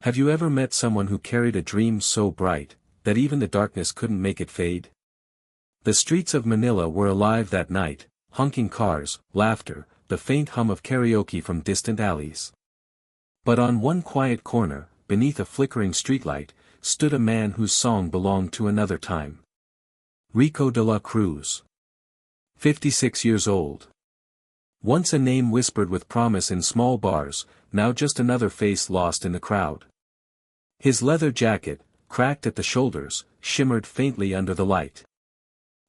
Have you ever met someone who carried a dream so bright, that even the darkness couldn't make it fade? The streets of Manila were alive that night, honking cars, laughter, the faint hum of karaoke from distant alleys. But on one quiet corner, beneath a flickering streetlight, stood a man whose song belonged to another time. Rico de la Cruz. 56 years old. Once a name whispered with promise in small bars, now just another face lost in the crowd. His leather jacket, cracked at the shoulders, shimmered faintly under the light.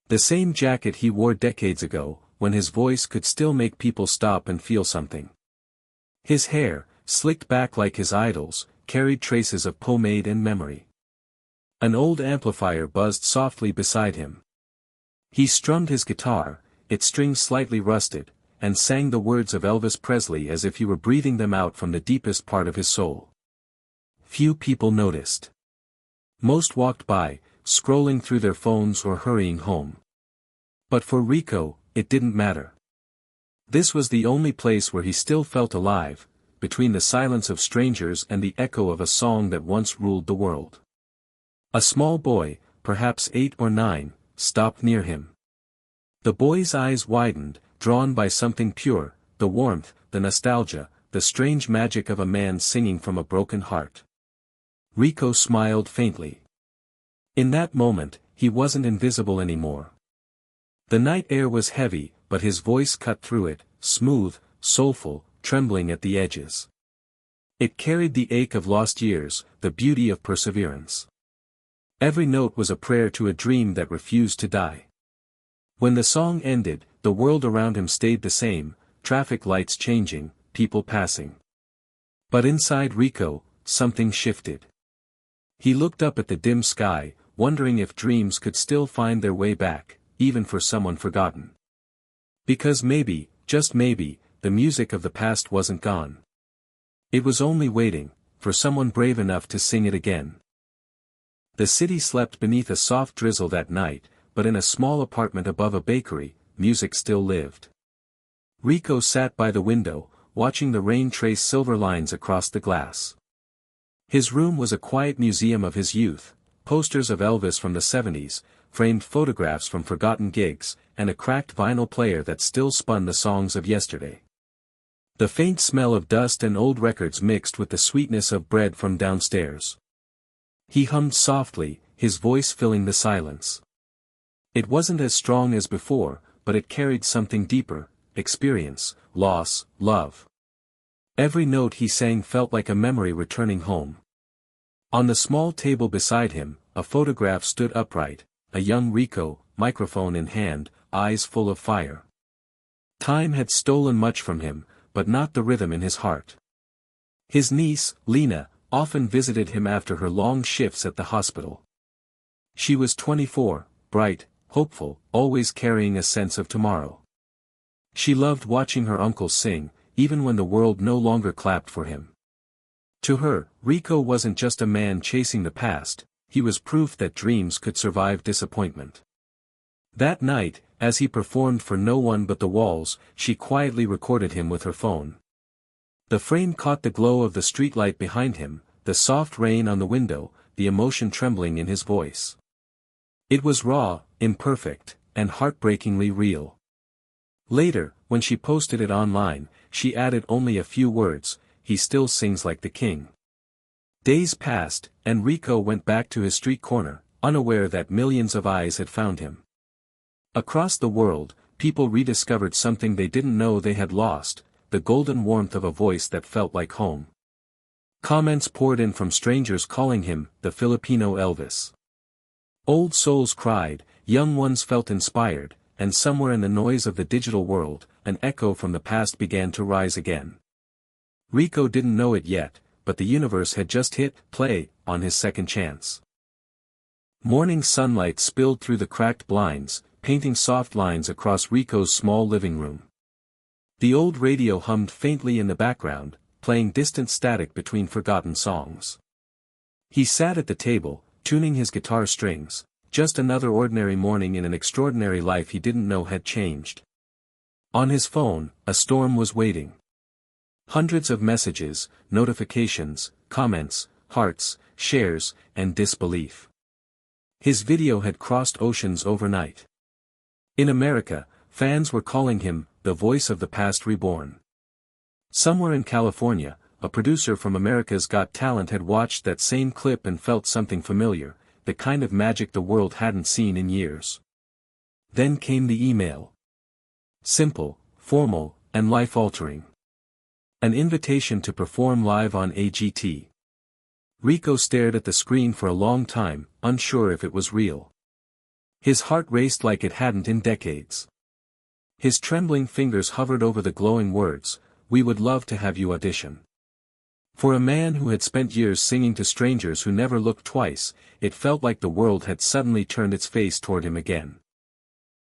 The same jacket he wore decades ago, when his voice could still make people stop and feel something. His hair, slicked back like his idol's, carried traces of pomade and memory. An old amplifier buzzed softly beside him. He strummed his guitar, its strings slightly rusted, and sang the words of Elvis Presley as if he were breathing them out from the deepest part of his soul. Few people noticed. Most walked by, scrolling through their phones or hurrying home. But for Rico, it didn't matter. This was the only place where he still felt alive, between the silence of strangers and the echo of a song that once ruled the world. A small boy, perhaps 8 or 9, stopped near him. The boy's eyes widened, drawn by something pure, the warmth, the nostalgia, the strange magic of a man singing from a broken heart. Rico smiled faintly. In that moment, he wasn't invisible anymore. The night air was heavy, but his voice cut through it, smooth, soulful, trembling at the edges. It carried the ache of lost years, the beauty of perseverance. Every note was a prayer to a dream that refused to die. When the song ended, the world around him stayed the same, traffic lights changing, people passing. But inside Rico, something shifted. He looked up at the dim sky, wondering if dreams could still find their way back, even for someone forgotten. Because maybe, just maybe, the music of the past wasn't gone. It was only waiting, for someone brave enough to sing it again. The city slept beneath a soft drizzle that night, but in a small apartment above a bakery, music still lived. Rico sat by the window, watching the rain trace silver lines across the glass. His room was a quiet museum of his youth, posters of Elvis from the 70s, framed photographs from forgotten gigs, and a cracked vinyl player that still spun the songs of yesterday. The faint smell of dust and old records mixed with the sweetness of bread from downstairs. He hummed softly, his voice filling the silence. It wasn't as strong as before, but it carried something deeper, experience, loss, love. Every note he sang felt like a memory returning home. On the small table beside him, a photograph stood upright, a young Rico, microphone in hand, eyes full of fire. Time had stolen much from him, but not the rhythm in his heart. His niece, Lena, often visited him after her long shifts at the hospital. She was 24, bright, hopeful, always carrying a sense of tomorrow. She loved watching her uncle sing, even when the world no longer clapped for him. To her, Rico wasn't just a man chasing the past, he was proof that dreams could survive disappointment. That night, as he performed for no one but the walls, she quietly recorded him with her phone. The frame caught the glow of the streetlight behind him, the soft rain on the window, the emotion trembling in his voice. It was raw, imperfect, and heartbreakingly real. Later, when she posted it online, she added only a few words, "He still sings like the king." Days passed, and Rico went back to his street corner, unaware that millions of eyes had found him. Across the world, people rediscovered something they didn't know they had lost, the golden warmth of a voice that felt like home. Comments poured in from strangers calling him the Filipino Elvis. Old souls cried, young ones felt inspired, and somewhere in the noise of the digital world, an echo from the past began to rise again. Rico didn't know it yet, but the universe had just hit play on his second chance. Morning sunlight spilled through the cracked blinds, painting soft lines across Rico's small living room. The old radio hummed faintly in the background, playing distant static between forgotten songs. He sat at the table, tuning his guitar strings, just another ordinary morning in an extraordinary life he didn't know had changed. On his phone, a storm was waiting. Hundreds of messages, notifications, comments, hearts, shares, and disbelief. His video had crossed oceans overnight. In America, fans were calling him, the voice of the past reborn. Somewhere in California, a producer from America's Got Talent had watched that same clip and felt something familiar, the kind of magic the world hadn't seen in years. Then came the email. Simple, formal, and life-altering. An invitation to perform live on AGT. Rico stared at the screen for a long time, unsure if it was real. His heart raced like it hadn't in decades. His trembling fingers hovered over the glowing words, "We would love to have you audition." For a man who had spent years singing to strangers who never looked twice, it felt like the world had suddenly turned its face toward him again.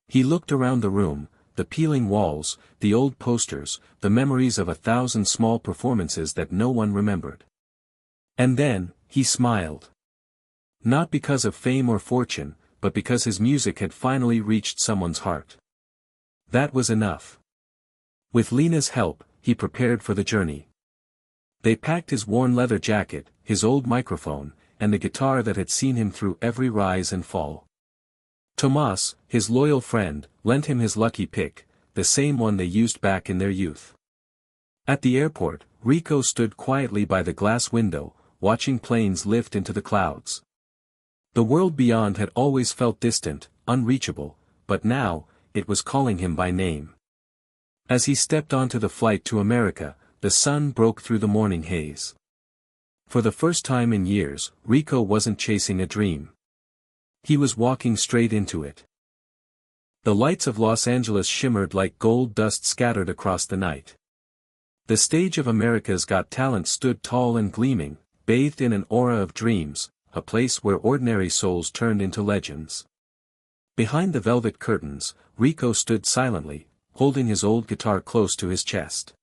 He looked around the room, the peeling walls, the old posters, the memories of 1,000 small performances that no one remembered. And then, he smiled. Not because of fame or fortune, but because his music had finally reached someone's heart. That was enough. With Lena's help, he prepared for the journey. They packed his worn leather jacket, his old microphone, and the guitar that had seen him through every rise and fall. Tomas, his loyal friend, lent him his lucky pick, the same one they used back in their youth. At the airport, Rico stood quietly by the glass window, watching planes lift into the clouds. The world beyond had always felt distant, unreachable, but now, it was calling him by name. As he stepped onto the flight to America, the sun broke through the morning haze. For the first time in years, Rico wasn't chasing a dream. He was walking straight into it. The lights of Los Angeles shimmered like gold dust scattered across the night. The stage of America's Got Talent stood tall and gleaming, bathed in an aura of dreams, a place where ordinary souls turned into legends. Behind the velvet curtains, Rico stood silently, holding his old guitar close to his chest.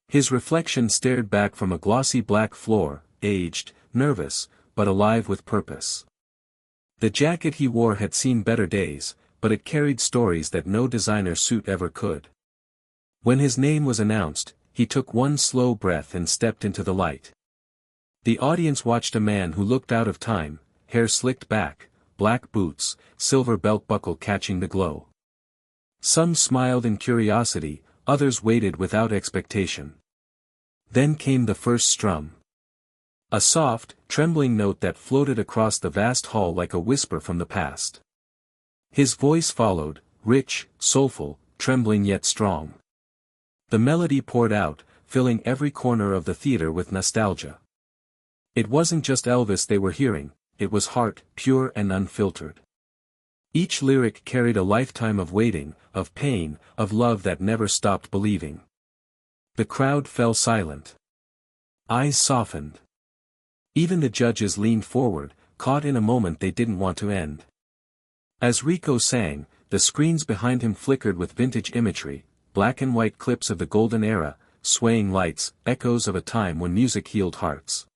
His reflection stared back from a glossy black floor, aged, nervous, but alive with purpose. The jacket he wore had seen better days, but it carried stories that no designer suit ever could. When his name was announced, he took one slow breath and stepped into the light. The audience watched a man who looked out of time, hair slicked back, black boots, silver belt buckle catching the glow. Some smiled in curiosity, others waited without expectation. Then came the first strum. A soft, trembling note that floated across the vast hall like a whisper from the past. His voice followed, rich, soulful, trembling yet strong. The melody poured out, filling every corner of the theater with nostalgia. It wasn't just Elvis they were hearing, it was heart, pure and unfiltered. Each lyric carried a lifetime of waiting, of pain, of love that never stopped believing. The crowd fell silent. Eyes softened. Even the judges leaned forward, caught in a moment they didn't want to end. As Rico sang, the screens behind him flickered with vintage imagery, black and white clips of the golden era, swaying lights, echoes of a time when music healed hearts.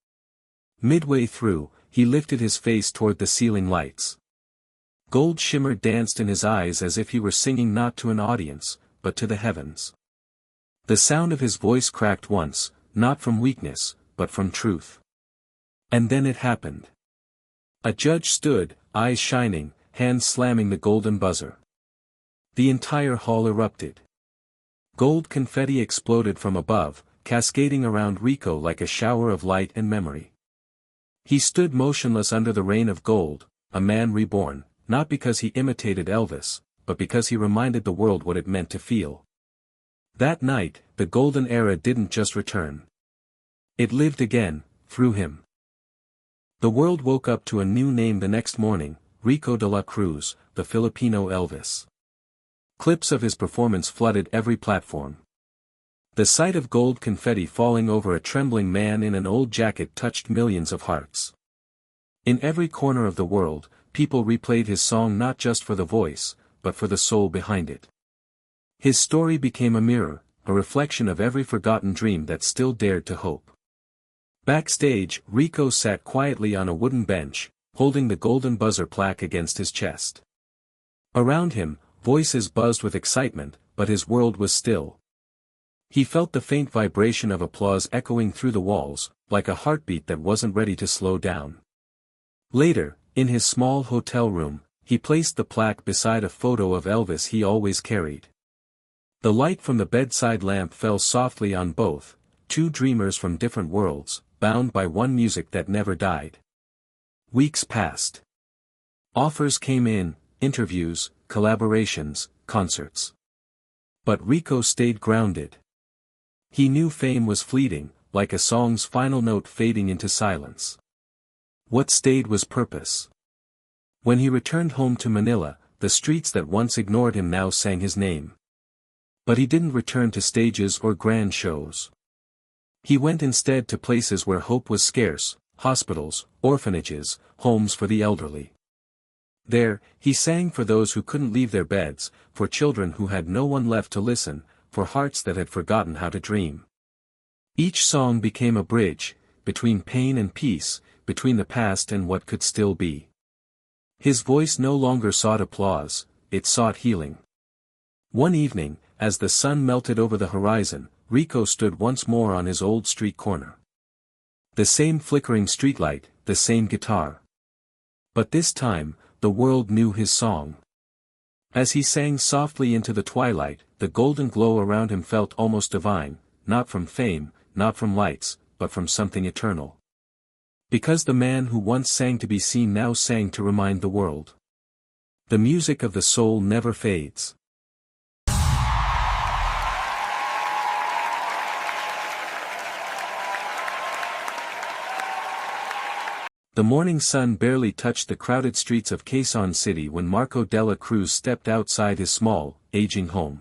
Midway through, he lifted his face toward the ceiling lights. Gold shimmer danced in his eyes as if he were singing not to an audience, but to the heavens. The sound of his voice cracked once, not from weakness, but from truth. And then it happened. A judge stood, eyes shining, hands slamming the golden buzzer. The entire hall erupted. Gold confetti exploded from above, cascading around Rico like a shower of light and memory. He stood motionless under the rain of gold, a man reborn, not because he imitated Elvis, but because he reminded the world what it meant to feel. That night, the golden era didn't just return. It lived again, through him. The world woke up to a new name the next morning, Rico de la Cruz, the Filipino Elvis. Clips of his performance flooded every platform. The sight of gold confetti falling over a trembling man in an old jacket touched millions of hearts. In every corner of the world, people replayed his song not just for the voice, but for the soul behind it. His story became a mirror, a reflection of every forgotten dream that still dared to hope. Backstage, Rico sat quietly on a wooden bench, holding the golden buzzer plaque against his chest. Around him, voices buzzed with excitement, but his world was still. He felt the faint vibration of applause echoing through the walls, like a heartbeat that wasn't ready to slow down. Later, in his small hotel room, he placed the plaque beside a photo of Elvis he always carried. The light from the bedside lamp fell softly on both, two dreamers from different worlds, bound by one music that never died. Weeks passed. Offers came in, interviews, collaborations, concerts. But Rico stayed grounded. He knew fame was fleeting, like a song's final note fading into silence. What stayed was purpose. When he returned home to Manila, the streets that once ignored him now sang his name. But he didn't return to stages or grand shows. He went instead to places where hope was scarce, hospitals, orphanages, homes for the elderly. There, he sang for those who couldn't leave their beds, for children who had no one left to listen, for hearts that had forgotten how to dream. Each song became a bridge, between pain and peace, between the past and what could still be. His voice no longer sought applause, it sought healing. One evening, as the sun melted over the horizon, Rico stood once more on his old street corner. The same flickering streetlight, the same guitar. But this time, the world knew his song. As he sang softly into the twilight, the golden glow around him felt almost divine, not from fame, not from lights, but from something eternal. Because the man who once sang to be seen now sang to remind the world. The music of the soul never fades. The morning sun barely touched the crowded streets of Quezon City when Marco Dela Cruz stepped outside his small, aging home.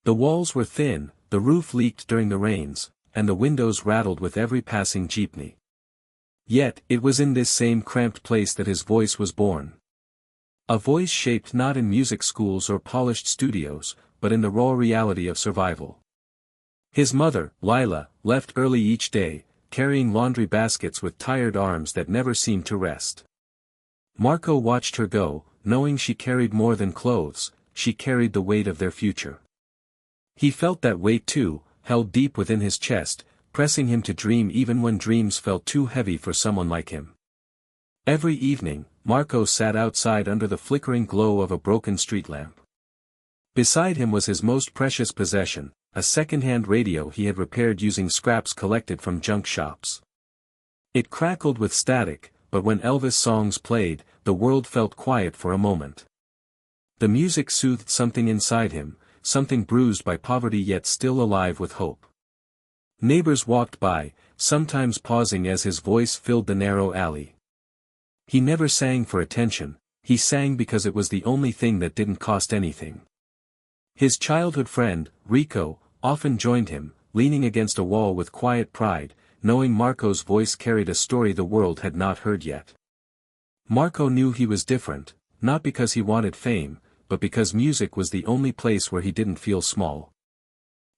The walls were thin, the roof leaked during the rains, and the windows rattled with every passing jeepney. Yet, it was in this same cramped place that his voice was born. A voice shaped not in music schools or polished studios, but in the raw reality of survival. His mother, Lila, left early each day, carrying laundry baskets with tired arms that never seemed to rest. Marco watched her go, knowing she carried more than clothes, she carried the weight of their future. He felt that weight too, held deep within his chest, pressing him to dream even when dreams felt too heavy for someone like him. Every evening, Marco sat outside under the flickering glow of a broken street lamp. Beside him was his most precious possession, a second-hand radio he had repaired using scraps collected from junk shops. It crackled with static, but when Elvis songs played, the world felt quiet for a moment. The music soothed something inside him, something bruised by poverty yet still alive with hope. Neighbors walked by, sometimes pausing as his voice filled the narrow alley. He never sang for attention, he sang because it was the only thing that didn't cost anything. His childhood friend, Rico, often joined him, leaning against a wall with quiet pride, knowing Marco's voice carried a story the world had not heard yet. Marco knew he was different, not because he wanted fame, but because music was the only place where he didn't feel small.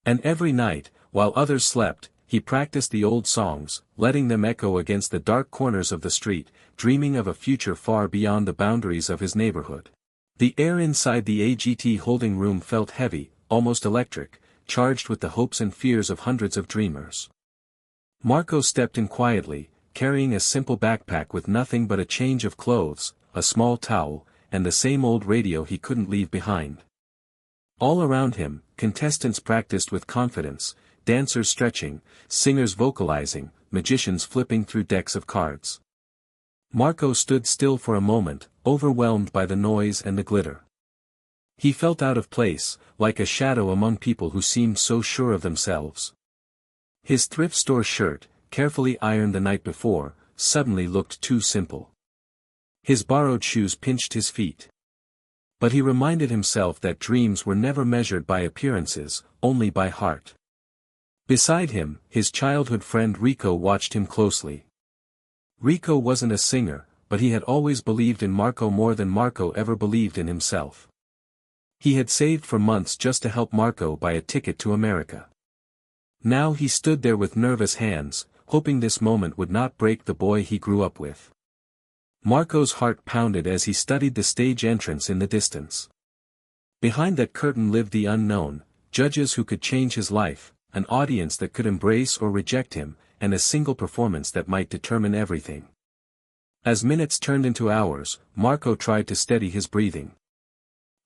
And every night, while others slept, he practiced the old songs, letting them echo against the dark corners of the street, dreaming of a future far beyond the boundaries of his neighborhood. The air inside the AGT holding room felt heavy, almost electric, charged with the hopes and fears of hundreds of dreamers. Marco stepped in quietly, carrying a simple backpack with nothing but a change of clothes, a small towel, and the same old radio he couldn't leave behind. All around him, contestants practiced with confidence, dancers stretching, singers vocalizing, magicians flipping through decks of cards. Marco stood still for a moment, overwhelmed by the noise and the glitter. He felt out of place, like a shadow among people who seemed so sure of themselves. His thrift store shirt, carefully ironed the night before, suddenly looked too simple. His borrowed shoes pinched his feet. But he reminded himself that dreams were never measured by appearances, only by heart. Beside him, his childhood friend Rico watched him closely. Rico wasn't a singer, but he had always believed in Marco more than Marco ever believed in himself. He had saved for months just to help Marco buy a ticket to America. Now he stood there with nervous hands, hoping this moment would not break the boy he grew up with. Marco's heart pounded as he studied the stage entrance in the distance. Behind that curtain lived the unknown, judges who could change his life, an audience that could embrace or reject him, and a single performance that might determine everything. As minutes turned into hours, Marco tried to steady his breathing.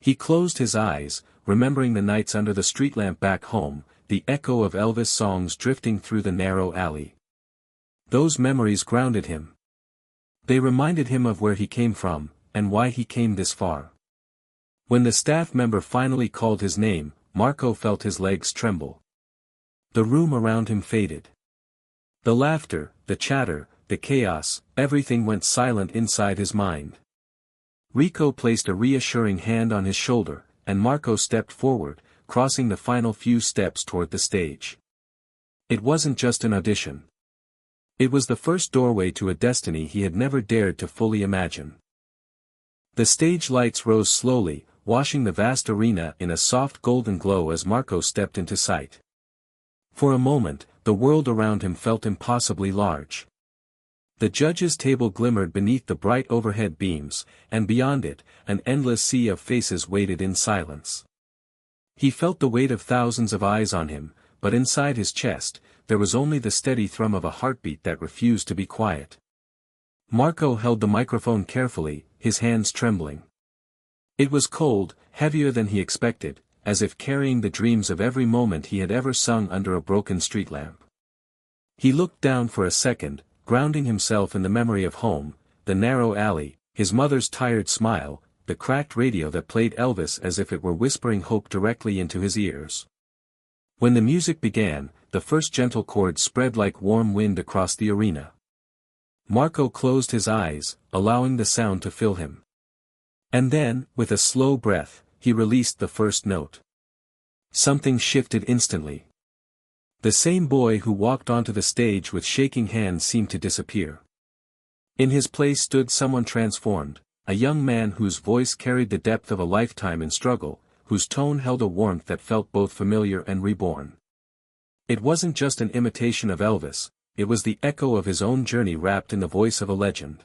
He closed his eyes, remembering the nights under the street lamp back home, the echo of Elvis songs drifting through the narrow alley. Those memories grounded him. They reminded him of where he came from, and why he came this far. When the staff member finally called his name, Marco felt his legs tremble. The room around him faded. The laughter, the chatter, the chaos, everything went silent inside his mind. Rico placed a reassuring hand on his shoulder, and Marco stepped forward, crossing the final few steps toward the stage. It wasn't just an audition. It was the first doorway to a destiny he had never dared to fully imagine. The stage lights rose slowly, washing the vast arena in a soft golden glow as Marco stepped into sight. For a moment, the world around him felt impossibly large. The judges' table glimmered beneath the bright overhead beams, and beyond it, an endless sea of faces waited in silence. He felt the weight of thousands of eyes on him, but inside his chest, there was only the steady thrum of a heartbeat that refused to be quiet. Marco held the microphone carefully, his hands trembling. It was cold, heavier than he expected, as if carrying the dreams of every moment he had ever sung under a broken street lamp. He looked down for a second, grounding himself in the memory of home, the narrow alley, his mother's tired smile, the cracked radio that played Elvis as if it were whispering hope directly into his ears. When the music began, the first gentle chords spread like warm wind across the arena. Marco closed his eyes, allowing the sound to fill him. And then, with a slow breath, he released the first note. Something shifted instantly. The same boy who walked onto the stage with shaking hands seemed to disappear. In his place stood someone transformed, a young man whose voice carried the depth of a lifetime in struggle, whose tone held a warmth that felt both familiar and reborn. It wasn't just an imitation of Elvis, it was the echo of his own journey wrapped in the voice of a legend.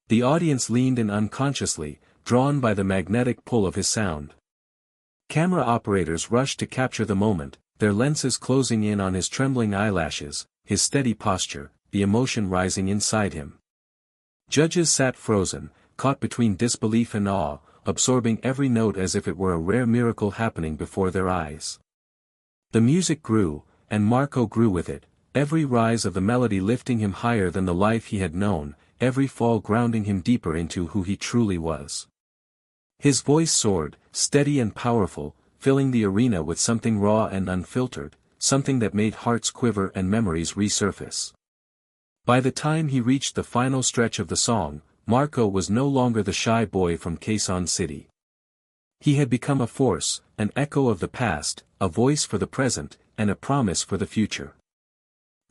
The audience leaned in unconsciously, drawn by the magnetic pull of his sound. Camera operators rushed to capture the moment, their lenses closing in on his trembling eyelashes, his steady posture, the emotion rising inside him. Judges sat frozen, caught between disbelief and awe, absorbing every note as if it were a rare miracle happening before their eyes. The music grew, and Marco grew with it, every rise of the melody lifting him higher than the life he had known, every fall grounding him deeper into who he truly was. His voice soared, steady and powerful, filling the arena with something raw and unfiltered, something that made hearts quiver and memories resurface. By the time he reached the final stretch of the song, Marco was no longer the shy boy from Quezon City. He had become a force, an echo of the past, a voice for the present, and a promise for the future.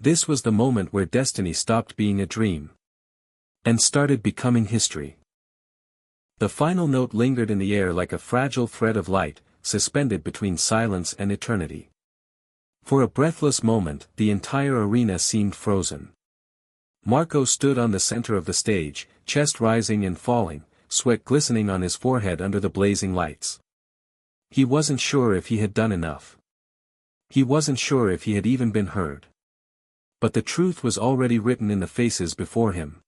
This was the moment where destiny stopped being a dream and started becoming history. The final note lingered in the air like a fragile thread of light, suspended between silence and eternity. For a breathless moment, the entire arena seemed frozen. Marco stood on the center of the stage, chest rising and falling, sweat glistening on his forehead under the blazing lights. He wasn't sure if he had done enough. He wasn't sure if he had even been heard. But the truth was already written in the faces before him.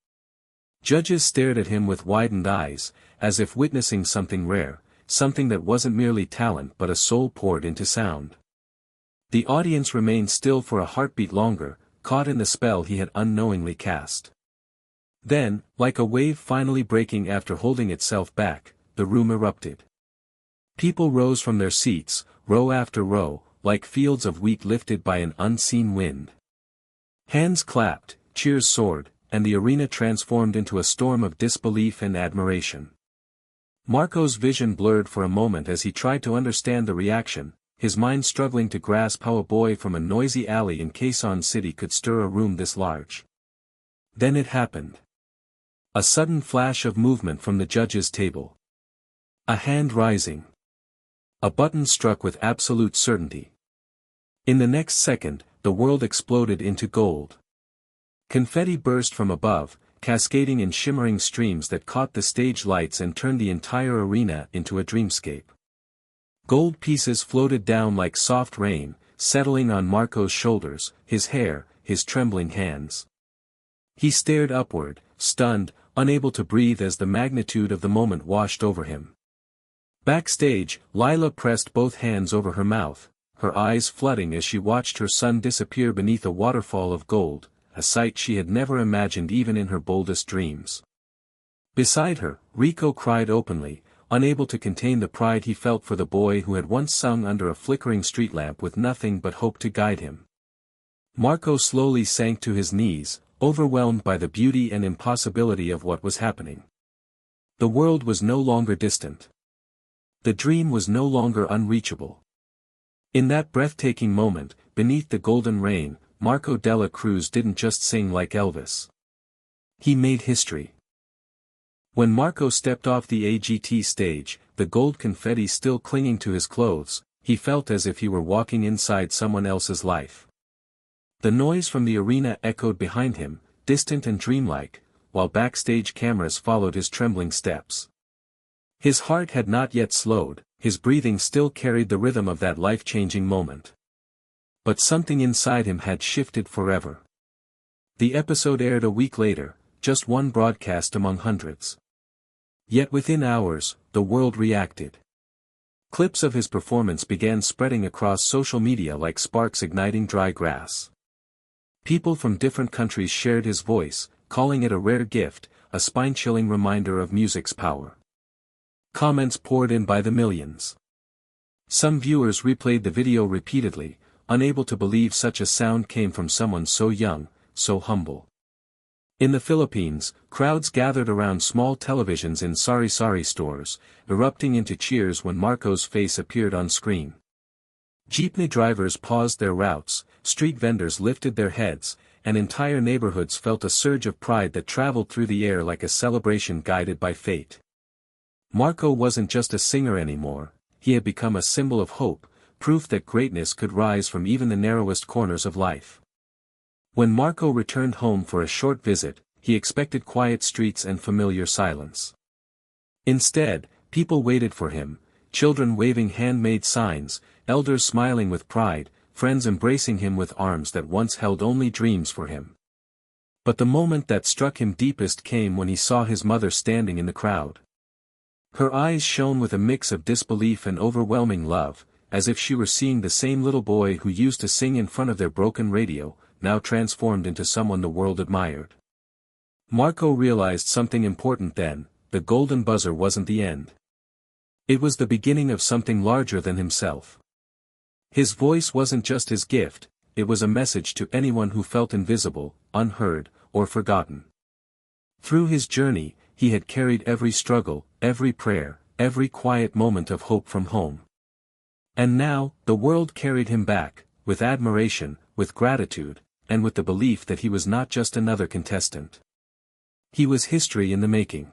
Judges stared at him with widened eyes, as if witnessing something rare, something that wasn't merely talent but a soul poured into sound. The audience remained still for a heartbeat longer, caught in the spell he had unknowingly cast. Then, like a wave finally breaking after holding itself back, the room erupted. People rose from their seats, row after row, like fields of wheat lifted by an unseen wind. Hands clapped, cheers soared, and the arena transformed into a storm of disbelief and admiration. Marco's vision blurred for a moment as he tried to understand the reaction, his mind struggling to grasp how a boy from a noisy alley in Quezon City could stir a room this large. Then it happened. A sudden flash of movement from the judges' table. A hand rising. A button struck with absolute certainty. In the next second, the world exploded into gold. Confetti burst from above, cascading in shimmering streams that caught the stage lights and turned the entire arena into a dreamscape. Gold pieces floated down like soft rain, settling on Marco's shoulders, his hair, his trembling hands. He stared upward, stunned, unable to breathe as the magnitude of the moment washed over him. Backstage, Lila pressed both hands over her mouth, her eyes flooding as she watched her son disappear beneath a waterfall of gold, a sight she had never imagined even in her boldest dreams. Beside her, Rico cried openly, unable to contain the pride he felt for the boy who had once sung under a flickering street lamp with nothing but hope to guide him. Marco slowly sank to his knees, overwhelmed by the beauty and impossibility of what was happening. The world was no longer distant. The dream was no longer unreachable. In that breathtaking moment, beneath the golden rain, Marco Dela Cruz didn't just sing like Elvis. He made history. When Marco stepped off the AGT stage, the gold confetti still clinging to his clothes, he felt as if he were walking inside someone else's life. The noise from the arena echoed behind him, distant and dreamlike, while backstage cameras followed his trembling steps. His heart had not yet slowed, his breathing still carried the rhythm of that life-changing moment. But something inside him had shifted forever. The episode aired a week later, just one broadcast among hundreds. Yet within hours, the world reacted. Clips of his performance began spreading across social media like sparks igniting dry grass. People from different countries shared his voice, calling it a rare gift, a spine-chilling reminder of music's power. Comments poured in by the millions. Some viewers replayed the video repeatedly, unable to believe such a sound came from someone so young, so humble. In the Philippines, crowds gathered around small televisions in sari-sari stores, erupting into cheers when Marco's face appeared on screen. Jeepney drivers paused their routes, street vendors lifted their heads, and entire neighborhoods felt a surge of pride that traveled through the air like a celebration guided by fate. Marco wasn't just a singer anymore, he had become a symbol of hope, proof that greatness could rise from even the narrowest corners of life. When Marco returned home for a short visit, he expected quiet streets and familiar silence. Instead, people waited for him, children waving handmade signs, elders smiling with pride, friends embracing him with arms that once held only dreams for him. But the moment that struck him deepest came when he saw his mother standing in the crowd. Her eyes shone with a mix of disbelief and overwhelming love, as if she were seeing the same little boy who used to sing in front of their broken radio, now transformed into someone the world admired. Marco realized something important then: the golden buzzer wasn't the end. It was the beginning of something larger than himself. His voice wasn't just his gift, it was a message to anyone who felt invisible, unheard, or forgotten. Through his journey, he had carried every struggle, every prayer, every quiet moment of hope from home. And now, the world carried him back, with admiration, with gratitude, and with the belief that he was not just another contestant. He was history in the making.